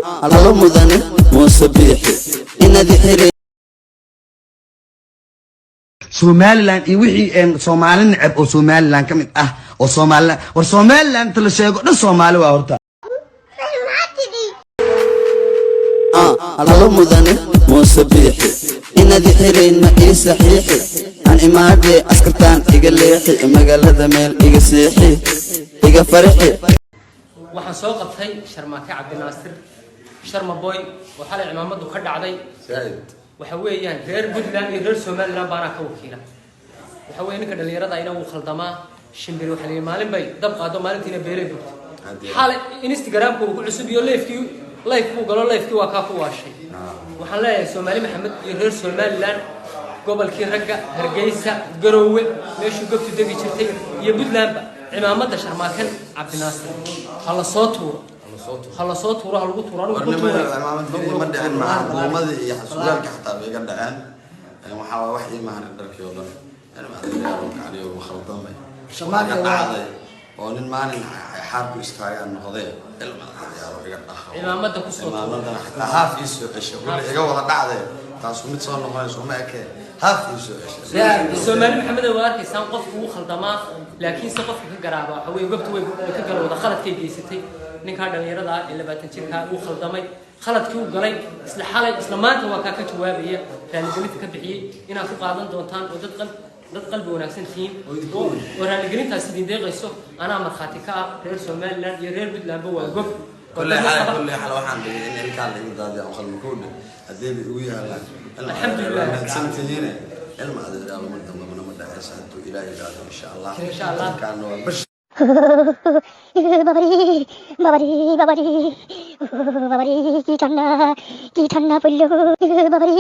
على مدن مصبيح إن ذكري Somaliland iyo wixii Soomaali nacab oo Somaliland kamid ah oo Soomaaliland war Somaliland la sheego dhan Soomaali waa horta على مدن مصبيح إن ذكري ما صحيح عن إمادي أسكتان إجليحي مقالة ميل إجسيحي إجفرحي waxaan soo qabtay Sharmaake Cabdi Naasir Sharma Boy waxa la cimaamadu ka dhacday waxa weeyaan reer Puntland iyo reer Somaliland baana ka wakiila waxa weeyaan ninka dhalinyarada ayna uu khaldamaa shimbir waxa la maalin bay dab qaado maalintiina beelay burtay xal Instagram-ku uu ku cusub iyo live-ku galo live-ku waa ka ku waashay waxaan leeyahay Soomaali Maxamed iyo reer Somaliland gobolkii ragga Hargeysa Garowe meeshuu gobtu degi jirtay iyo Puntland cimaamada Sharmaake Cabdi Naasir hala soo tuuro hala lagu tuuro cimaamada ma dhicin ma xukuumadda iyo xasuulka xataa bay gadhaceen waxa wax iimaan dharkii oo dhan cimaamada kaliya oo khaldamay Sharmaake dhacday oo nin maalin xaarku istaagan noqday cimaamada ku soo cimaamada xataa haafiisu cesho wixii iga wada dhacday taas mid soo noqonayso ma ekee haafiisu cesho Soomaali Maxamed waa arkaysan qofku uu khaldamaa laakiin si qofka ka garaaba waxa weey gobtu way ka galowda khaladkay geysatay ninka dhalinyarada ah ee 20 jirka uu khaldamay khaladkii uu galay isla xalay isla maanta waa ka jawaabaya raaligelinta ka bixiyay inaad ku qaadan doontaan oo dad qalbi wanaagsan tiin oo raaligelintaas idin deeqayso ana marxaati ka ah reer Somaliland iyo reer Puntland waa gob كل حال waxaan dhigay in ilkaan lagu daadiyo qalbi koodh hadii uu yahay alxamdulillah santiina ilma adeer ma dambe ma dhacaysa intuu ilaahay gaado insha Allah kan waa bash babari ki tanna pullu babari